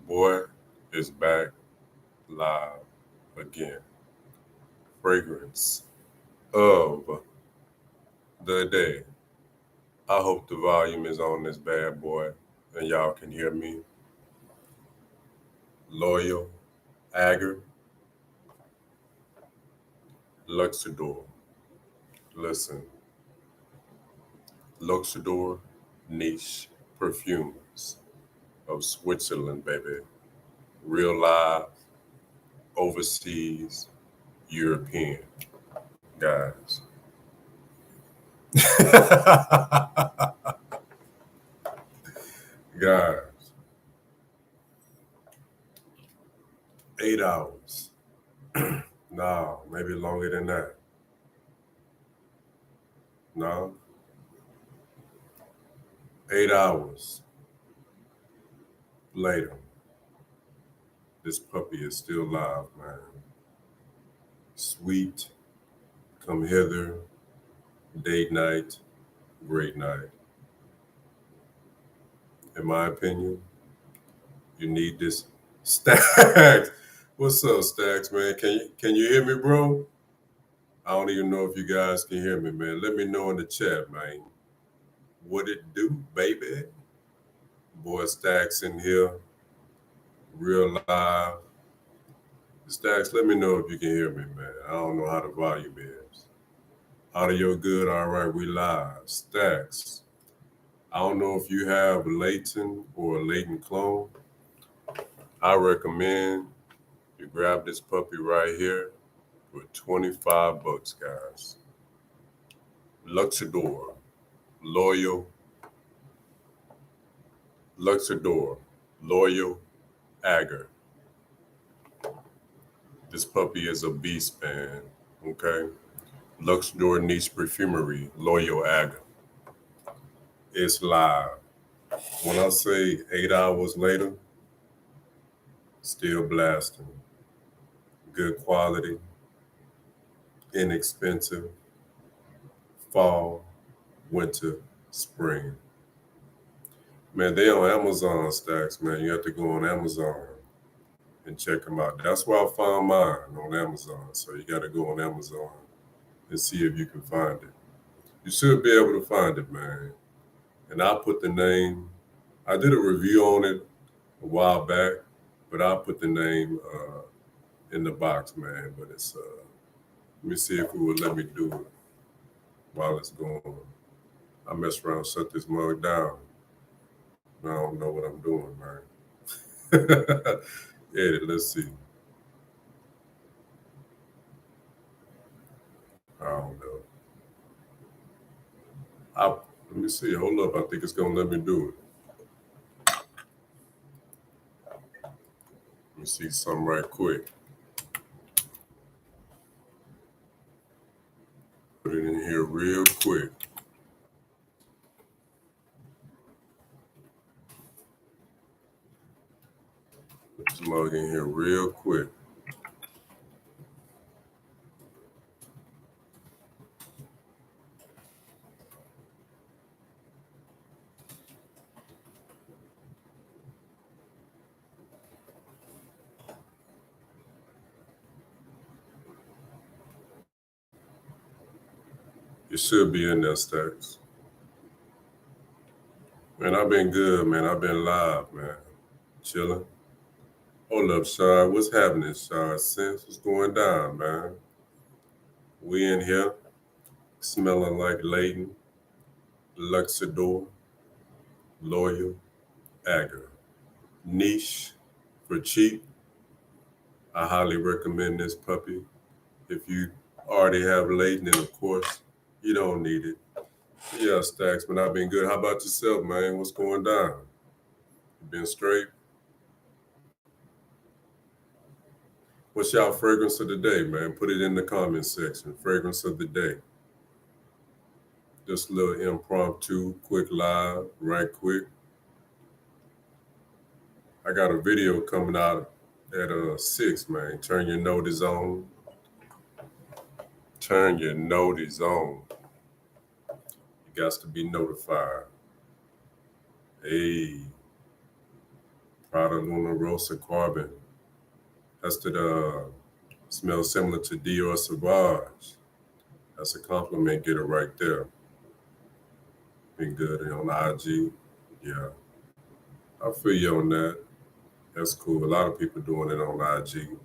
Boy is back live again. Fragrance of the day. I hope the volume is on this bad boy and y'all can hear me. Loyal, Agar, Luxador. Listen, Luxador niche perfumes of Switzerland, baby. Real live, overseas, European guys. Guys, 8 hours. No, maybe longer than that. No, 8 hours later, this puppy is still alive, man. Sweet, come hither, date night, great night. In my opinion, you need this. Stacks, what's up, Stacks, man? Can you hear me, bro? I don't even know if you guys can hear me, man. Let me know in the chat, man. What it do, baby? Boy, Stacks in here, real live. Stacks, let me know if you can hear me, man. I don't know how the volume is. Audio good, all right, we live. Stacks. I don't know if you have latent or a latent clone. I recommend you grab this puppy right here for 25 bucks, guys. Luxador, loyal, Luxador, loyal, Agar. This puppy is a beast, man. Okay. Luxador niche perfumery, loyal Agar. It's live. When I say 8 hours later, still blasting. Good quality, inexpensive, fall, winter, spring. Man, they on Amazon, Stacks, man. You have to go on Amazon and check them out. That's where I found mine, on Amazon. So you got to go on Amazon and see if you can find it. You should be able to find it, man. And I put the name, I did a review on it a while back, but I put the name in the box, man. But it's, let me see if it would let me do it while it's going. I mess around, shut this mug down. I don't know what I'm doing, man. Edit, let's see. I don't know. Let me see. Hold up. I think it's gonna let me do it. Let me see something right quick. Put it in here real quick. Put this mug in here real quick. It should be in there, Stacks. Man, I've been good, man. I've been live, man. Chilling. Hold up, Shard. What's happening, Shard? Since what's going down, man? We in here smelling like Layton, Luxador, Loyal, Agar. Niche for cheap. I highly recommend this puppy. If you already have Layton, then of course you don't need it. Yeah, Stacks, man, I've been good. How about yourself, man? What's going down? You been straight? What's y'all fragrance of the day, man? Put it in the comment section. Fragrance of the day. Just a little impromptu, quick live, right quick. I got a video coming out at 6, man. Turn your notice on. Turn your notice on. You got to be notified. Hey. Prada Luna Rosa Carbon. That's the smell similar to Dior Sauvage. That's a compliment getter right there. Been good on IG. Yeah, I feel you on that. That's cool. A lot of people doing it on IG.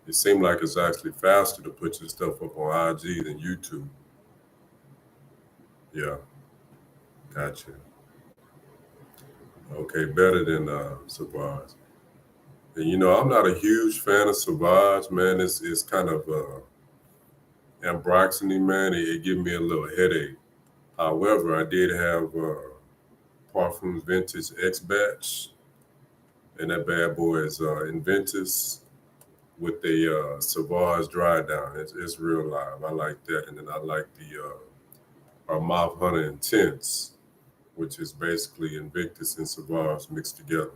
It seems like it's actually faster to put your stuff up on IG than YouTube. Yeah, gotcha. Okay, better than Sauvage. And I'm not a huge fan of Sauvage, man. It's kind of ambroxany, man. It gives me a little headache. However, I did have Parfums Vintage X Batch, and that bad boy is Inventus with the Sauvage dry down. It's real live. I like that, and then I like the Mouth Hunter Intense, which is basically Invictus and Sauvage mixed together.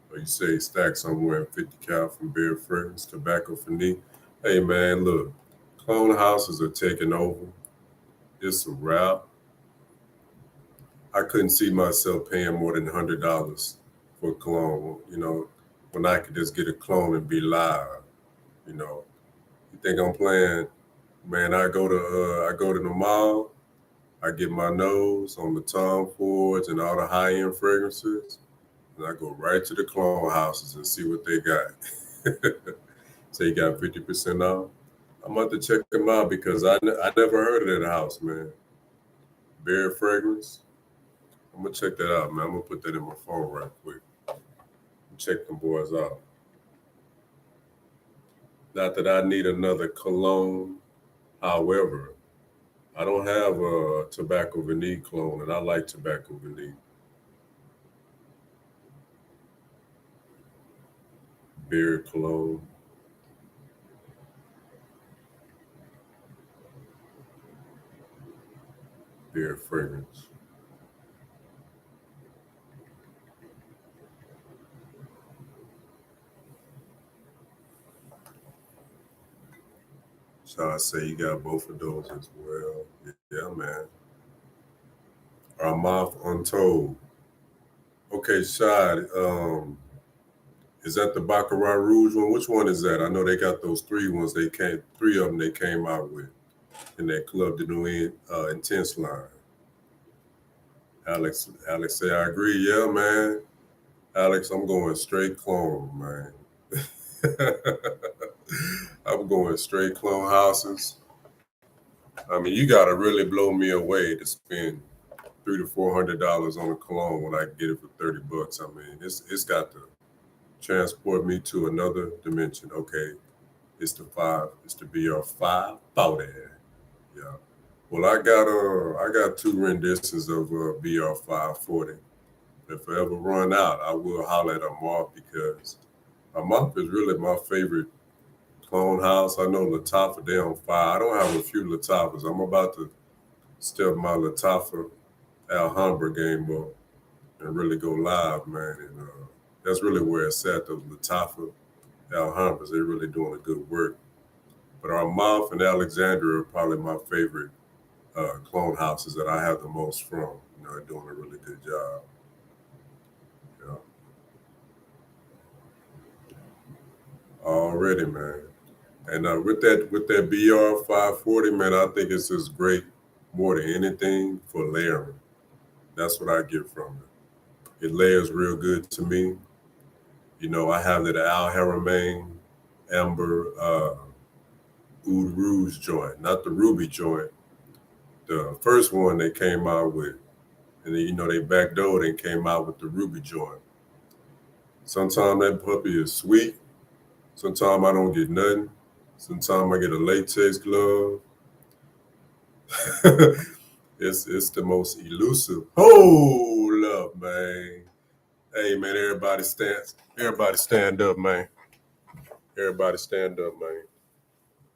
Or you say stack somewhere in 50 cal from Beer Fragrance, Tobacco for Knee. Hey man, look, clone houses are taking over. It's a wrap. I couldn't see myself paying more than $100 for a clone. When I could just get a clone and be live. You know, you think I'm playing? Man, I go to the mall. I get my nose on the Tom Fords and all the high end fragrances, and I go right to the clone houses and see what they got. So you got 50% off. I'm about to check them out because I never heard of that house, man. Bear Fragrance. I'm gonna check that out, man. I'm gonna put that in my phone right quick. Check them boys out. Not that I need another cologne. However, I don't have a Tobacco Vanille clone, and I like Tobacco Vanille. Beard cologne. Beard fragrance. So I say you got both of those as well. Yeah, man. Our mouth untold. Okay, Shad, is that the Baccarat Rouge one? Which one is that? I know they got those three of them they came out with in that Club de Nuit Intense line. Alex say, I agree. Yeah, man. Alex, I'm going straight clone, man. I'm going straight clone houses. I mean, you gotta really blow me away to spend $300 to $400 on a cologne when I can get it for $30. I mean, it's got to transport me to another dimension. Okay, it's the BR540. Yeah. Well, I got two renditions of BR540. If I ever run out, I will holler at Amar because Amar is really my favorite clone house. I know Lattafa, they on fire. I don't have a few Lattafas. I'm about to step my Lattafa Alhambra game up and really go live, man. And that's really where it's at. Those Lattafa Alhambras, they're really doing a good work. But our Mouth and Alexandria are probably my favorite clone houses that I have the most from. They're doing a really good job. Yeah. Already, man. And with that BR 540, man, I think it's just great more than anything for layering. That's what I get from it. It layers real good to me. I have that Al Haramain Amber Oud Rouge joint, not the Ruby joint. The first one they came out with, and then they backdoored and came out with the Ruby joint. Sometimes that puppy is sweet. Sometimes I don't get nothing. Sometimes I get a latex glove. It's the most elusive. Hold up, man. Hey man, everybody stand up, man. Everybody stand up, man.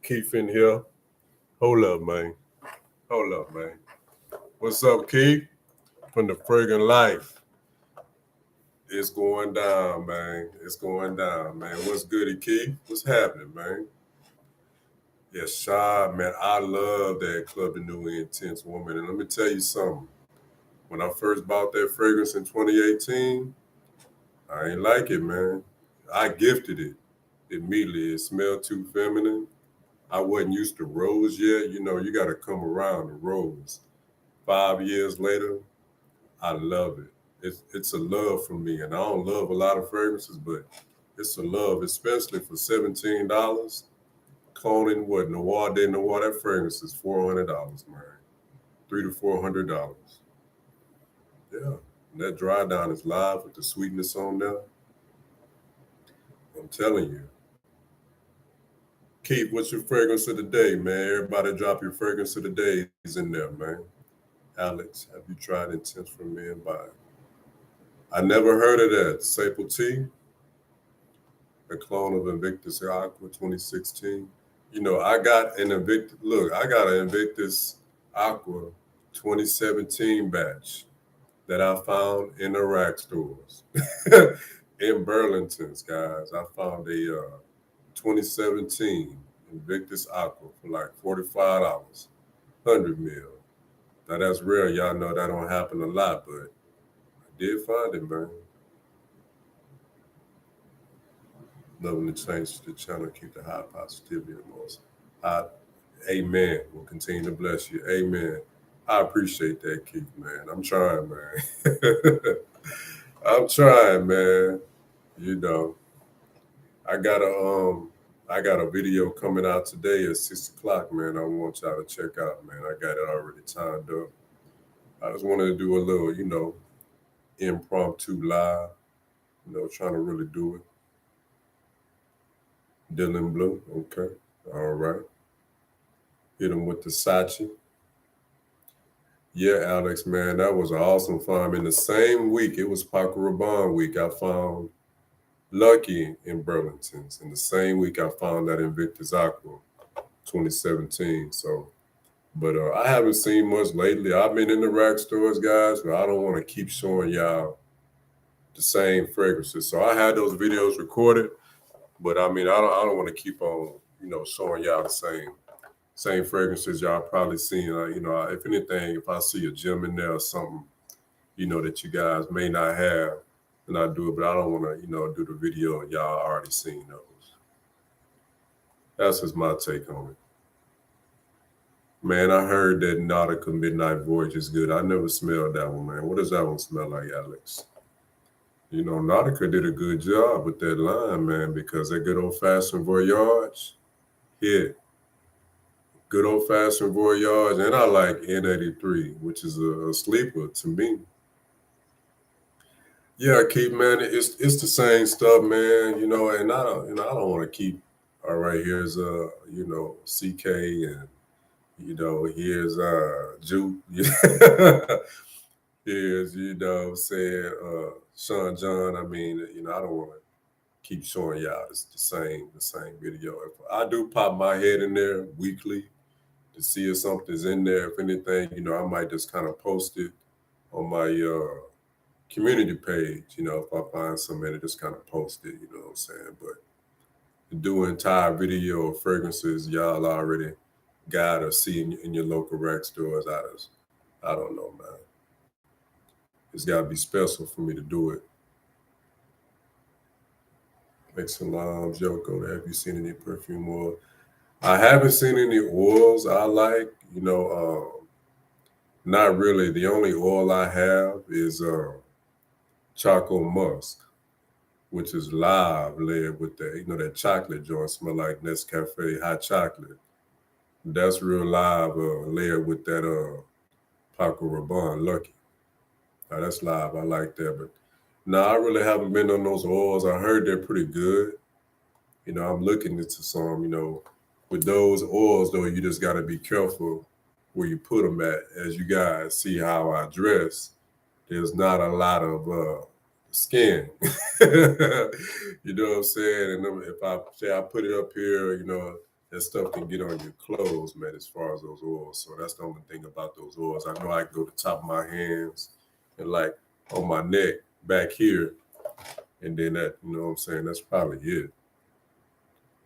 Keith in here. Hold up, man. Hold up, man. What's up, Keith? From the friggin' life. It's going down, man. It's going down, man. What's good, Keith? What's happening, man? Yes, Shy, man. I love that Club the New Intense Woman. And let me tell you something. When I first bought that fragrance in 2018, I ain't like it, man. I gifted it immediately. It smelled too feminine. I wasn't used to rose yet. You know, you got to come around the rose. 5 years later, I love it. It's a love for me, and I don't love a lot of fragrances, but it's a love, especially for $17. Cloning what Noir de Noir, that fragrance is $400, man. $300 to $400. Yeah, and that dry down is live with the sweetness on there. I'm telling you. Keith, what's your fragrance of the day, man? Everybody drop your fragrance of the days in there, man. Alex, have you tried Intense from Men by? I never heard of that. Saple Tea, a clone of Invictus Aqua 2016. You know, I got an Invictus Aqua 2017 batch that I found in the rack stores in Burlington's, guys. I found a 2017 Invictus Aqua for like $45, 100 mil. Now that's rare. Y'all know that don't happen a lot, but I did find it, man. Loving to change the channel, keep the high positivity the most high. Amen. We'll continue to bless you. Amen. I appreciate that, Keith, man. I'm trying, man. I'm trying, man. You know, I got a video coming out today at 6 o'clock, man. I want y'all to check out, man. I got it already timed up. I just wanted to do a little, impromptu live, trying to really do it. Dylan Blue, okay. All right. Hit him with the Sachi. Yeah, Alex, man, that was an awesome find. In the same week, it was Paco Rabanne week, I found Lucky in Burlington's. In the same week, I found that Invictus Aqua 2017. So, but I haven't seen much lately. I've been in the rack stores, guys, but I don't want to keep showing y'all the same fragrances. So I had those videos recorded, but I mean, I don't want to keep on, showing y'all the same fragrances y'all probably seen. If anything, if I see a gem in there or something, that you guys may not have, then I do it. But I don't want to, do the video and y'all already seen those. That's just my take on it. Man, I heard that Nautica Midnight Voyage is good. I never smelled that one, man. What does that one smell like, Alex? Nautica did a good job with that line, man, because that good old-fashioned Voyage, yeah. Good old-fashioned Voyage, and I like N83, which is a sleeper to me. Yeah, Keith, man, it's the same stuff, man, and I don't want to keep, all right, here's, CK and, here's Juke. Here's, saying Sean John. I mean, I don't want to keep showing y'all the same video. If I do pop my head in there weekly to see if something's in there, if anything, I might just kind of post it on my community page, if I find somebody, just kind of post it, you know what I'm saying? But to do an entire video of fragrances y'all already got or see in your local rack stores, I don't know, man. It's got to be special for me to do it. Make some limes, Yoko. Have you seen any perfume oil? I haven't seen any oils I like. Not really. The only oil I have is Choco Musk, which is live layered with that, that chocolate joint smell like Nescafe hot chocolate. That's real live layered with that Paco Rabanne Lucky. Now, that's live. I like that. But no, I really haven't been on those oils. I heard they're pretty good. I'm looking into some, with those oils, though, you just got to be careful where you put them at. As you guys see how I dress, there's not a lot of skin. You know what I'm saying? And if I say I put it up here, that stuff can get on your clothes, man, as far as those oils. So that's the only thing about those oils. I know I can go to the top of my hands and like on my neck back here. And then that, you know what I'm saying? That's probably it.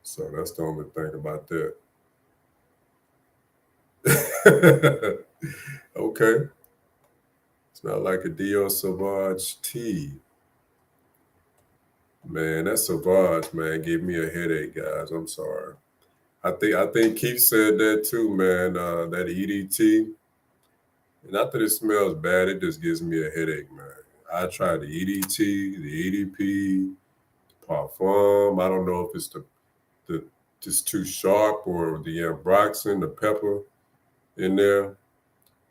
So that's the only thing about that. Okay. Smell like a Dior Sauvage tea. Man, that Savage, man, gave me a headache, guys. I'm sorry. I think Keith said that too, man. That EDT. Not that it smells bad, it just gives me a headache, man. I tried the EDT, the EDP, parfum. I don't know if it's the just too sharp or the ambroxan, the pepper in there.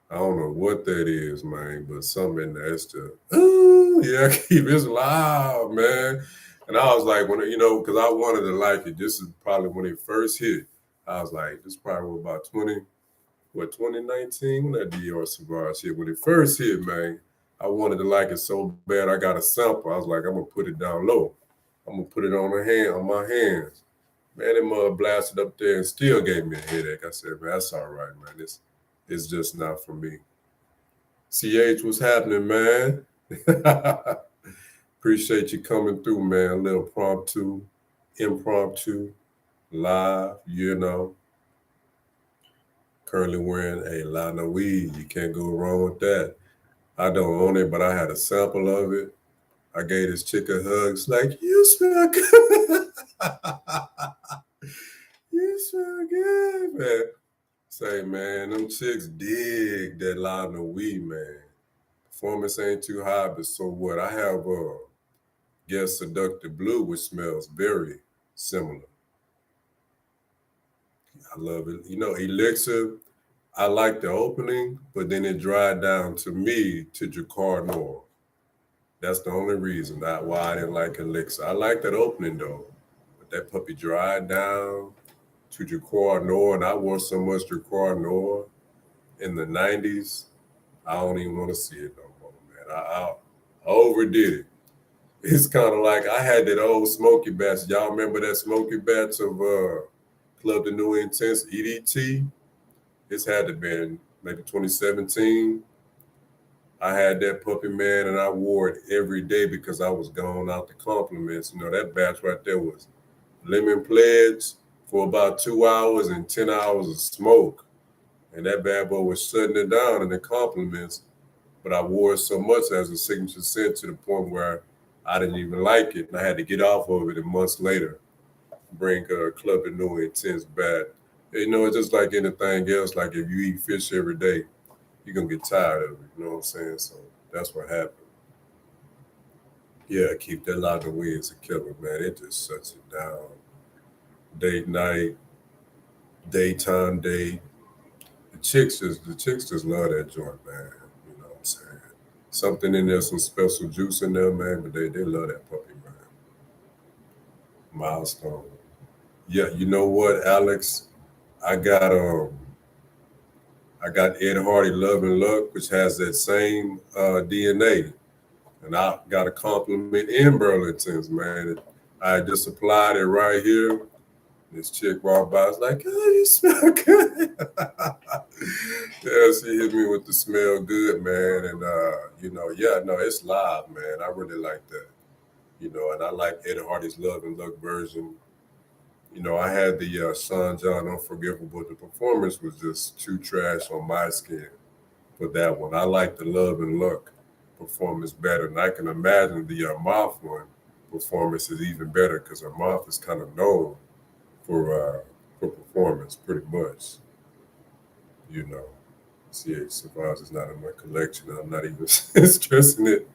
I don't know what that is, man, but something in there. It's just, ooh, yeah, keep it's loud, man. And I was like, because I wanted to like it. This is probably when it first hit. I was like, this probably was about 2019 when that Dior Sauvage hit. When it first hit, man, I wanted to like it so bad. I got a sample. I was like, I'm gonna put it down low. I'm gonna put it on my hands. Man, it mud blasted up there and still gave me a headache. I said, man, that's all right, man. It's just not for me. CH, what's happening, man? Appreciate you coming through, man. A little impromptu, live, Currently wearing a Lana weed. You can't go wrong with that. I don't own it, but I had a sample of it. I gave this chick a hug. It's like, you smell good. You smell good, man. Say, man, them chicks dig that Lana weed, man. Performance ain't too high, but so what? I have Guess Seductive Blue, which smells very similar. I love it. Elixir, I like the opening, but then it dried down to me to Jacquard Noir. That's the only reason why I didn't like Elixir. I like that opening though, but that puppy dried down to Jacquard Noir, and I wore so much Jacquard Noir in the 90s. I don't even want to see it no more, man. I overdid it. It's kind of like I had that old Smoky Batch. Y'all remember that Smoky Batch of Club the New Intense EDT? It's had to been maybe 2017. I had that puppy, man, and I wore it every day because I was going out to compliments. That batch right there was lemon pledge for about 2 hours and 10 hours of smoke. And that bad boy was shutting it down in the compliments. But I wore it so much as a signature scent to the point where I didn't even like it. And I had to get off of it, and months later bring Club the New Intense back. It's just like anything else. Like if you eat fish every day, you're going to get tired of it. You know what I'm saying? So that's what happened. Yeah, keep that loud away as a killer, man. It just shuts it down. Date night, daytime date. The chicks just love that joint, man. You know what I'm saying? Something in there, some special juice in there, man, but they love that puppy, man. Milestone. Yeah, you know what, Alex? I got I got Ed Hardy Love and Luck, which has that same DNA. And I got a compliment in Burlington's, man. I just applied it right here. This chick walked by, I was like, oh, you smell good. Yeah, she hit me with the smell good, man. And, yeah, no, it's live, man. I really like that. And I like Ed Hardy's Love and Luck version. I had the Sean John Unforgivable. The performance was just too trash on my skin for that one. I like the Love and Luck performance better. And I can imagine the Moth one performance is even better because Moth is kind of known for performance pretty much. CH Savage is not in my collection. I'm not even stressing it.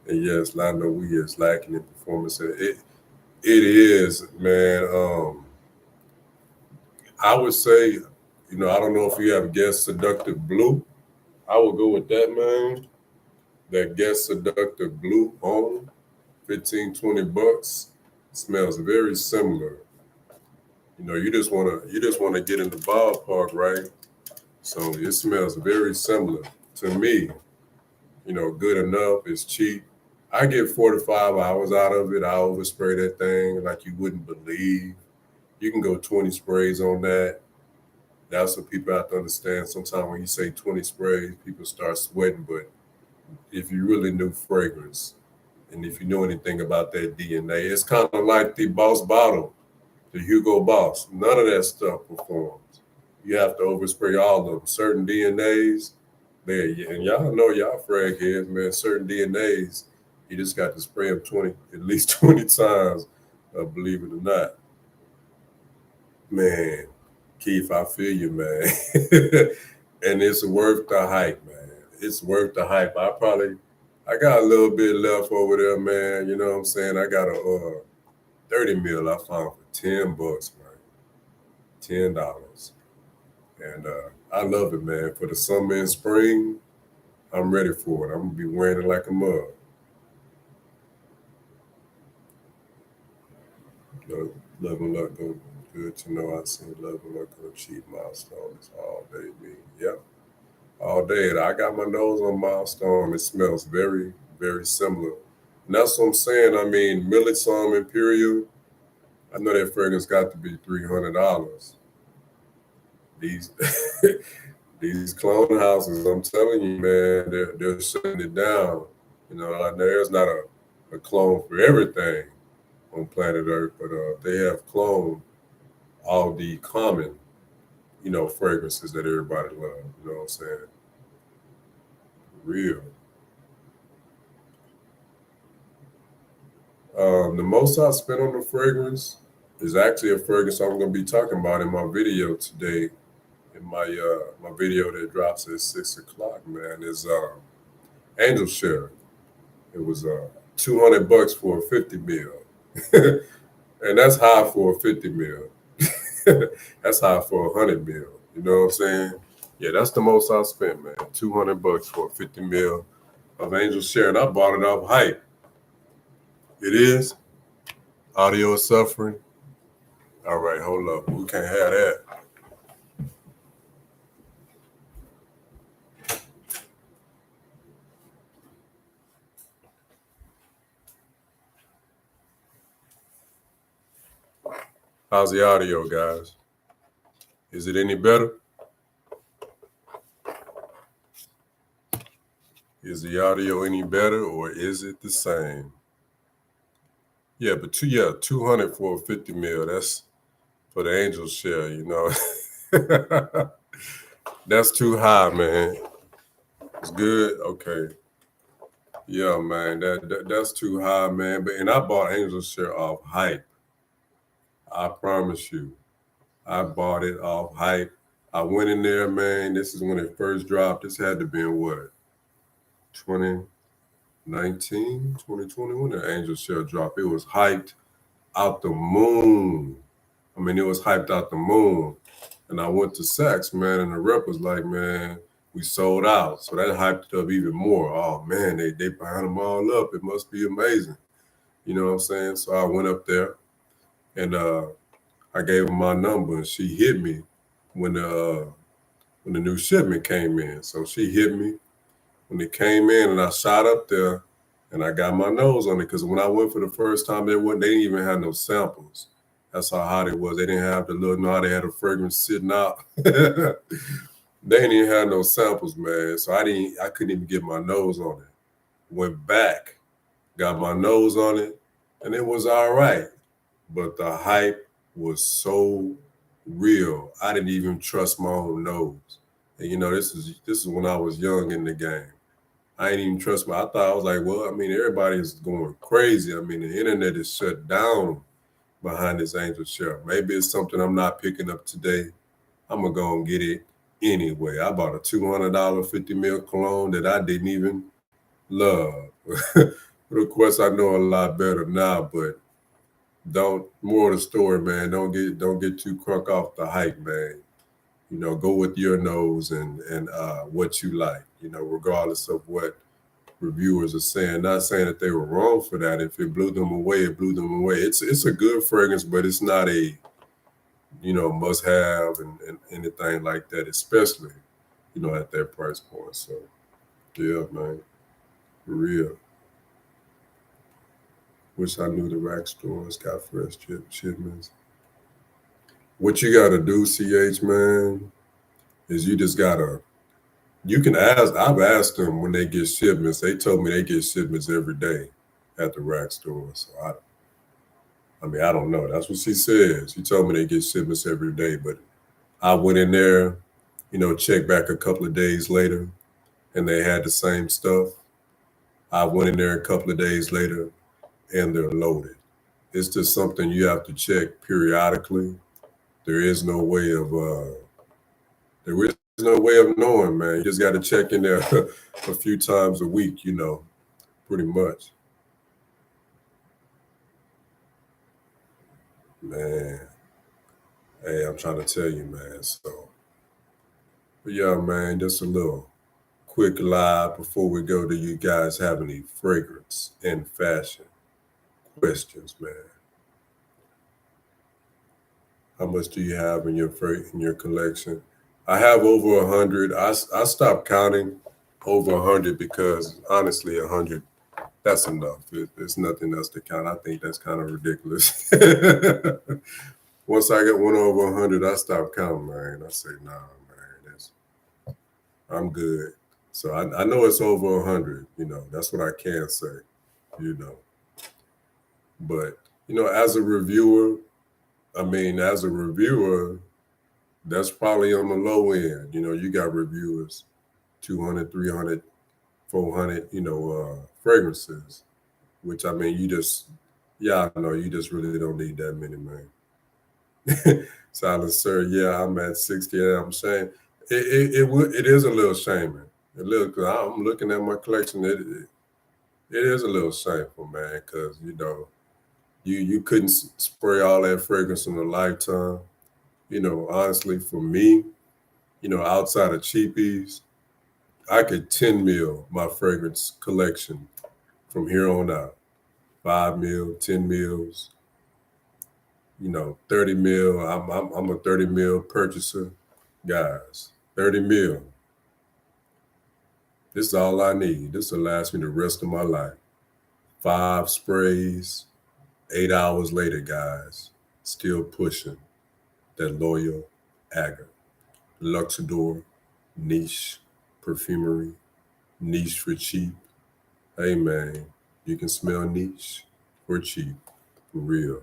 And yes, Lando We is lacking in performance. It is, man. I would say, I don't know if you have Guess Seductive Blue. I would go with that, man. That Guess Seductive Blue on 15-20 bucks smells very similar. You just wanna get in the ballpark, right? So it smells very similar to me. Good enough. It's cheap. I get 4 to 5 hours out of it. I overspray that thing like you wouldn't believe. You can go 20 sprays on that. That's what people have to understand. Sometimes when you say 20 sprays, people start sweating. But if you really knew fragrance and if you know anything about that DNA, it's kind of like the Boss Bottle, the Hugo Boss. None of that stuff performs. You have to overspray all of them. Certain DNAs, and y'all know y'all frag heads, man. Certain DNAs, You just got to spray them 20, at least 20 times, believe it or not. Man, Keith, I feel you, man. And it's worth the hype, man. It's worth the hype. I got a little bit left over there, man. You know what I'm saying? I got a 30 mil I found for $10, man. $10. And I love it, man. For the summer and spring, I'm ready for it. I'm gonna be wearing it like a mug. Love and luck go good to know I see love and luck go achieve milestones all day. Me, yep, all day. I got my nose on milestone. It smells very, very similar. And that's what I'm saying. I mean, Millet Psalm Imperial. I know that fragrance got to be $300. These these clone houses, I'm telling you, man, they're shutting it down. You know, like, there's not a clone for everything on planet Earth, but they have cloned all the common, fragrances that everybody loves. You know what I'm saying? Real. The most I spent on the fragrance is actually a fragrance I'm going to be talking about in my video today. In my video that drops at 6 o'clock, man, is Angel Share. It was $200 for a 50 mil, and that's high for a 50 mil. That's high for 100 mil. You know what I'm saying? Yeah, that's the most I spent, man. $200 for a 50 mil of Angel Share, and I bought it off hype. It is audio is suffering. All right, hold up. We can't have that. How's the audio, guys? Is it any better? Is the audio any better, or is it the same? Yeah, but 200 for a 50 mil. That's for the Angel Share, you know. That's too high, man. It's good. Okay. Yeah, man. That's too high, man. And I bought Angel Share off hype. I promise you. I bought it off hype. I went in there, man. This is when it first dropped. This had to be in what? 2019, 2020, when the Angel Share dropped. It was hyped out the moon. I mean, it was hyped out the moon. And I went to Saks, man, and the rep was like, man, we sold out. So that hyped it up even more. Oh, man, they buying them all up. It must be amazing. You know what I'm saying? So I went up there, and I gave her my number, and she hit me when the new shipment came in. So she hit me when it came in, and I shot up there, and I got my nose on it, because when I went for the first time, they didn't even have no samples. That's how hot it was. They didn't have the little, no, they had a fragrance sitting out. They didn't even have no samples, man. So I couldn't even get my nose on it. Went back, got my nose on it, and it was all right. But the hype was so real. I didn't even trust my own nose. And this is when I was young in the game. I didn't even trust I thought, I was like, well, I mean, everybody is going crazy. I mean, the internet is shut down behind this Angel Share. Maybe it's something I'm not picking up today. I'm gonna go and get it anyway. I bought a $200 50 mil cologne that I didn't even love. But of course, I know a lot better now. But more of the story, man. Don't get too crunk off the hype, man. Go with your nose and what you like. Regardless of what reviewers are saying. Not saying that they were wrong for that. If it blew them away, it blew them away. It's a good fragrance, but it's not a must have and anything like that, especially at that price point. So yeah, man, for real. Wish I knew the rack stores got fresh shipments. What you gotta do, CH, man, is you just gotta. You can ask. I've asked them when they get shipments. They told me they get shipments every day at the rack store. So I mean, I don't know. That's what she said. She told me they get shipments every day. But I went in there, checked back a couple of days later, and they had the same stuff. I went in there a couple of days later and they're loaded. It's just something you have to check periodically. There is no way of knowing, man. You just got to check in there a few times a week, pretty much. Man, hey, I'm trying to tell you, man. So, but yeah, man, just a little quick live before we go. Do you guys have any fragrance and fashion questions, man? How much do you have in your collection? I have over 100. I stopped counting over 100 because honestly, 100 that's enough. There's nothing else to count. I think that's kind of ridiculous. Once I get one over 100, I stop counting, man. I say, nah, man, I'm good. So I know it's over 100. That's what I can say. You know, but as a reviewer, that's probably on the low end. You got reviewers 200, 300, 400, fragrances, which yeah, I know you just really don't need that many, man. Silent sir, yeah, I'm at 60. And I'm saying it is a little shaming. Cause I'm looking at my collection. It is a little shameful, man, because you couldn't spray all that fragrance in a lifetime. Honestly, for me, outside of cheapies, I could 10 mil my fragrance collection from here on out. 5 mil, 10 mils, 30 mil. I'm a 30 mil purchaser. Guys, 30 mil. This is all I need. This will last me the rest of my life. 5 sprays, 8 hours later, guys, still pushing that loyal Agar. Luxador, niche perfumery, niche for cheap. Hey man, you can smell niche for cheap, for real.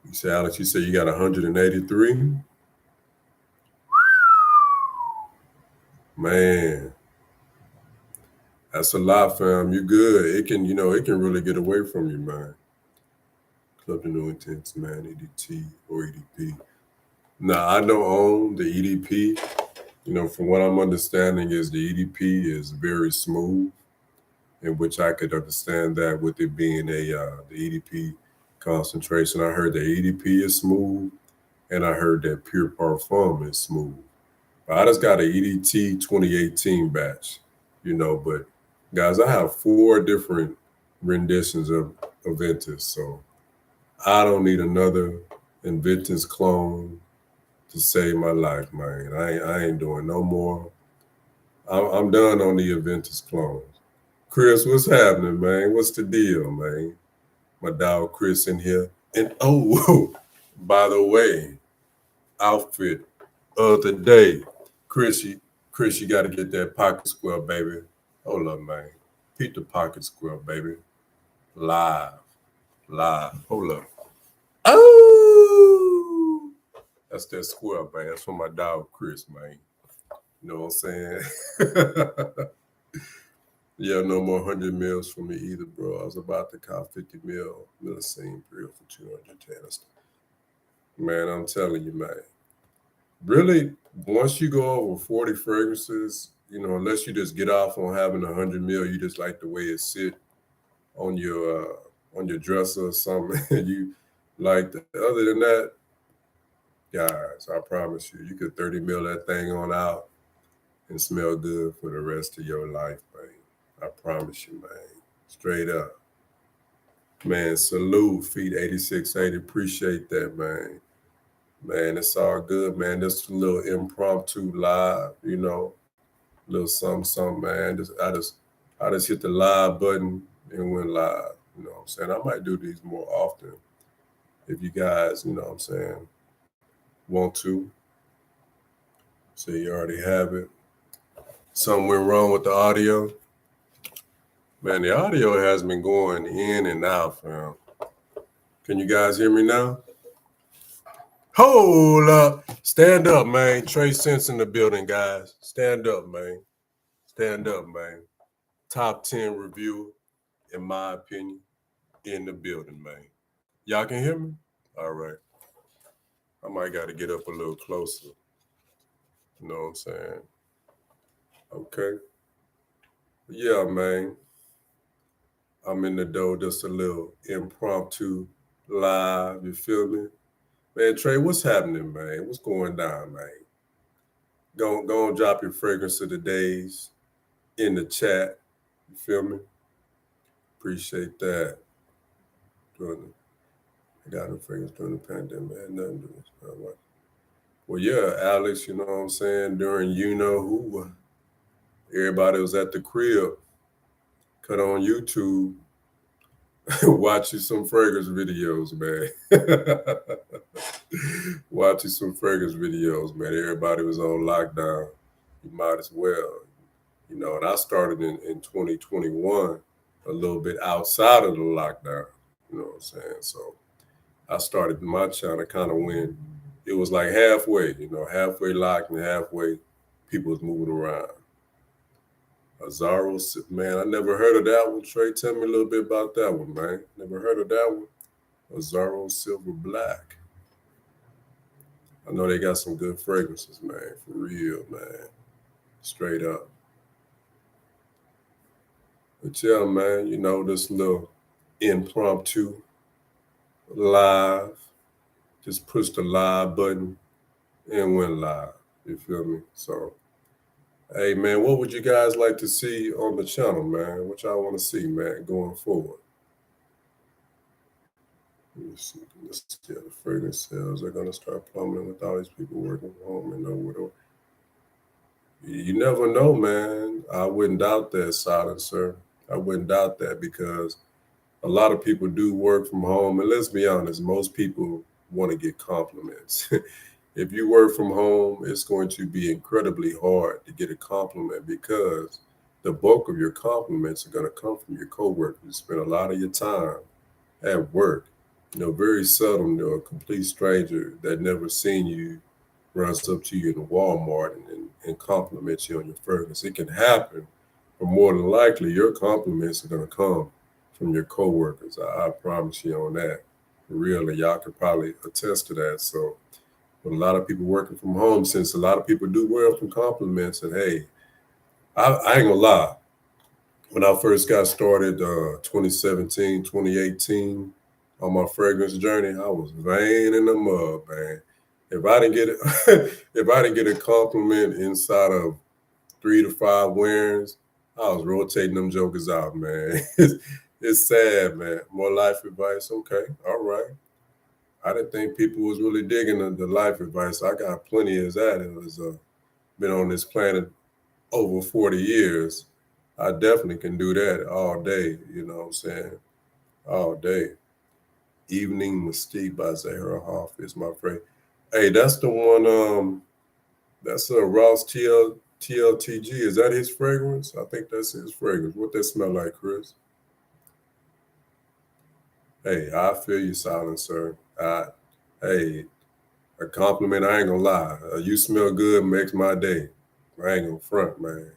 You say, Alex, you say you got 183? Man, that's a lot, fam. You good. It can really get away from you, man. Club the New Intense, man, EDT or EDP. Now, I don't own the EDP. From what I'm understanding is the EDP is very smooth, in which I could understand that with it being the EDP concentration. I heard the EDP is smooth, and I heard that Pure Parfum is smooth. But I just got an EDT 2018 batch, but guys, I have 4 different renditions of Ventus, so I don't need another Inventus clone to save my life, man. I ain't doing no more. I'm done on the Inventus clones. Chris, what's happening, man? What's the deal, man? My dog Chris in here. And oh, by the way, outfit of the day. Chris, you got to get that pocket square, baby. Hold up, man. Peep the pocket square, baby. Live. Hold up. Oh! That's that square, man. That's for my dog, Chris, man. You know what I'm saying? Yeah, no more 100 mils for me either, bro. I was about to cop 50 millisine grill for 210. Man, I'm telling you, man. Really, once you go over 40 fragrances, unless you just get off on having 100 mil, you just like the way it sit on your dresser or something. You like other than that, guys, I promise you, you could 30 mil that thing on out and smell good for the rest of your life, man. I promise you, man. Straight up. Man, salute, feet 8680. Appreciate that, man. Man, it's all good, man. Just a little impromptu live, little something, man. I just hit the live button and went live. You know what I'm saying? I might do these more often if you guys, what I'm saying, want to. So you already have it. Something went wrong with the audio. Man, the audio has been going in and out, fam. Can you guys hear me now? Hold up. Stand up, man. Trey Sense in the building, guys. Stand up, man. Stand up, man. Top 10 review, in my opinion, in the building, man. Y'all can hear me? All right. I might got to get up a little closer. You know what I'm saying? Okay. Yeah, man. I'm in the door, just a little impromptu live. You feel me? Man, Trey, what's happening, man? What's going down, man? Go and drop your fragrance of the days in the chat. You feel me? Appreciate that. I got no fragrance during the pandemic. I had nothing to do with it. Well, yeah, Alex, you know what I'm saying? During you know who, everybody was at the crib, cut on YouTube, watching some fragrance videos, man. Watching some fragrance videos, man. Everybody was on lockdown. You might as well. You know, and I started in 2021, a little bit outside of the lockdown. You know what I'm saying? So I started my channel kind of when it was like halfway, halfway locked and halfway people was moving around. Azaro, man, I never heard of that one. Trey, tell me a little bit about that one, man. Never heard of that one. Azaro Silver Black. I know they got some good fragrances, man. For real, man. Straight up. But yeah, man, this little impromptu live. Just push the live button and went live. You feel me? So, hey, man, what would you guys like to see on the channel, man? What y'all want to see, man, going forward? Let's see how the fragrance sales are going to start plummeting with all these people working from home and no widow. You never know, man. I wouldn't doubt that, Silencer. I wouldn't doubt that because a lot of people do work from home. And let's be honest, most people want to get compliments. If you work from home, it's going to be incredibly hard to get a compliment because the bulk of your compliments are going to come from your coworkers. You spend a lot of your time at work. Very seldom, a complete stranger that never seen you runs up to you in Walmart and compliments you on your fragrance. It can happen, but more than likely, your compliments are going to come from your coworkers. I promise you on that. For real, and y'all can probably attest to that. So, with a lot of people working from home, since a lot of people do welcome compliments, and hey, I ain't gonna lie. When I first got started, 2017, 2018, on my fragrance journey, I was vain in the mud, man. If I didn't get it, if I didn't get a compliment inside of 3 to 5 wearings, I was rotating them jokers out, man. It's sad, man. More life advice, okay, all right. I didn't think people was really digging the life advice. I got plenty of that. It was been on this planet over 40 years. I definitely can do that all day. You know what I'm saying? All day. Evening Mystique by Zahara Hoff is my favorite. Hey, that's the one. That's a Ross TLTG. Is that his fragrance? I think that's his fragrance. What that smell like, Chris? Hey, I feel you, Silencer. Hey, a compliment, I ain't gonna lie. You smell good makes my day. I ain't gonna front, man.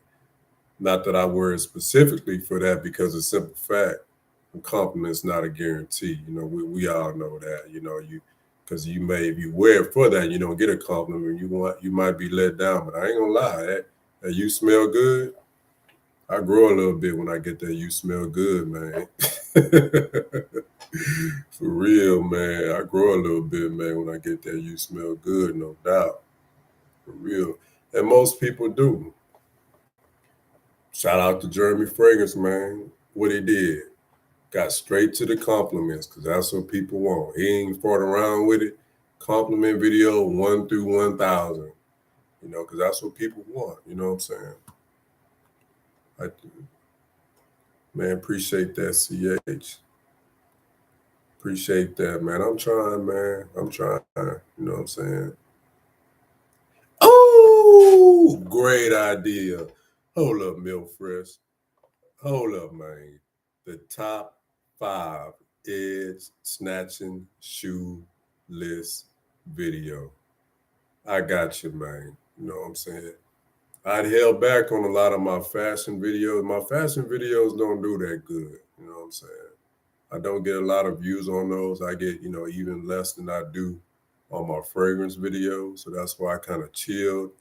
Not that I wear it specifically for that because it's simple fact. A compliment's not a guarantee. We all know that. Because you may, if you wear it for that, you don't get a compliment. You might be let down. But I ain't gonna lie. That you smell good. I grow a little bit when I get that you smell good, man. For real, man. I grow a little bit, man, when I get that you smell good, no doubt. For real. And most people do. Shout out to Jeremy Fragrance, man. What he did. Got straight to the compliments because that's what people want. He ain't fought around with it. Compliment video 1 through 1,000. Because that's what people want. You know what I'm saying? Man, appreciate that, CH. Appreciate that, man. I'm trying, man. I'm trying. You know what I'm saying? Oh, great idea. Hold up, Milfresh. Hold up, man. The top 5 is snatching shoe list video. I got you, man. You know what I'm saying? I'd held back on a lot of my fashion videos. My fashion videos don't do that good. You know what I'm saying? I don't get a lot of views on those. I get, even less than I do on my fragrance videos. So that's why I kind of chilled.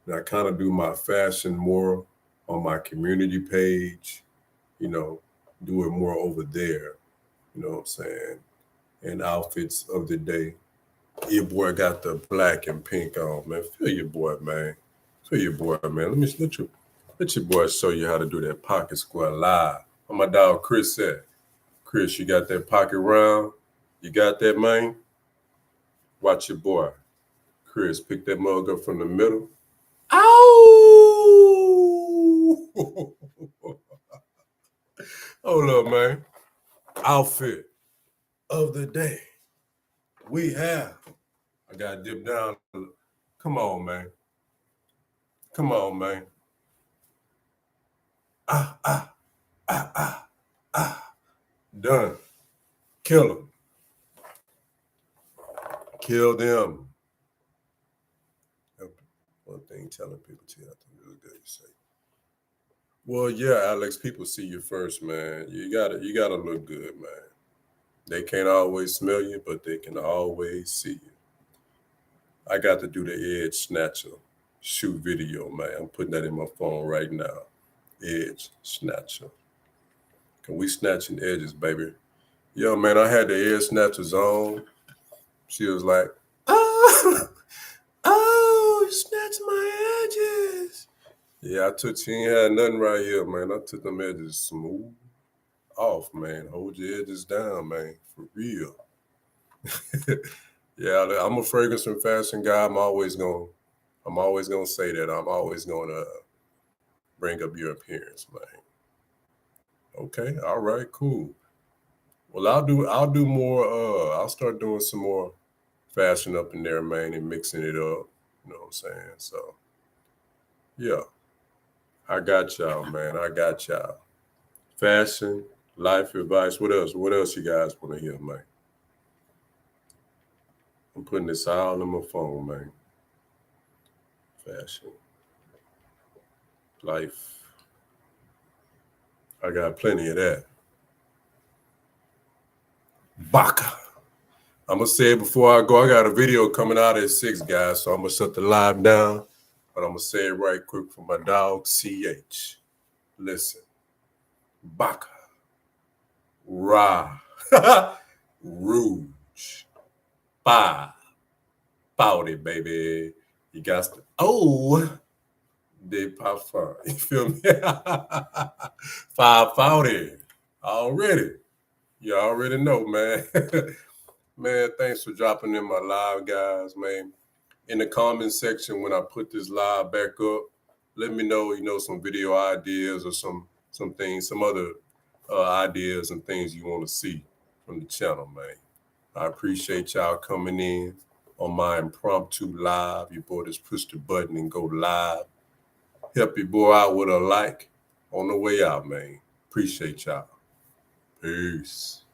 And I kind of do my fashion more on my community page, do it more over there. You know what I'm saying? And outfits of the day. Your boy got the black and pink on, man. Feel your boy, man. Feel your boy, man. Let your boy show you how to do that pocket square live. Where my dog Chris at? Chris, you got that pocket round? You got that, man? Watch your boy. Chris, pick that mug up from the middle. Ow! Hold up, man. Outfit of the day. We have. I gotta dip down. Come on, man. Come on, man. Ah, ah, ah, ah, ah. Done. Kill them. Kill them. One thing telling people to you, I think really good to say. Well, yeah, Alex, people see you first, man. You gotta look good, man. They can't always smell you, but they can always see you. I got to do the edge snatcher shoot video, man. I'm putting that in my phone right now. Edge snatcher. Can we snatching edges, baby? Yo, man, I had the edge snatchers on. She was like, oh, oh, you snatched my edges. Yeah, she ain't had nothing right here, man. I took them edges smooth off, man. Hold your edges down, man, for real. Yeah, I'm a fragrance and fashion guy. I'm always gonna say that. I'm always gonna bring up your appearance, man. Okay, all right, cool. Well, I'll do more. I'll start doing some more fashion up in there, man, and mixing it up. You know what I'm saying? So, yeah, I got y'all, man. I got y'all. Fashion, life advice. What else? What else you guys want to hear, man? I'm putting this all on my phone, man. Fashion, life. I got plenty of that. Baka. I'm gonna say it before I go. I got a video coming out at 6, guys, so I'm gonna shut the live down. But I'm gonna say it right quick for my dog CH. Listen. Baka. Ra. Rouge. Five. 40, baby. You got to de parfum. You feel me? 540. Already. You already know, man. Man, thanks for dropping in my live, guys, man. In the comment section when I put this live back up, let me know, some video ideas or some things, some other ideas and things you want to see from the channel, man. I appreciate y'all coming in on my impromptu live. Your boy just push the button and go live. Help your boy out with a like on the way out, man. Appreciate y'all. Peace.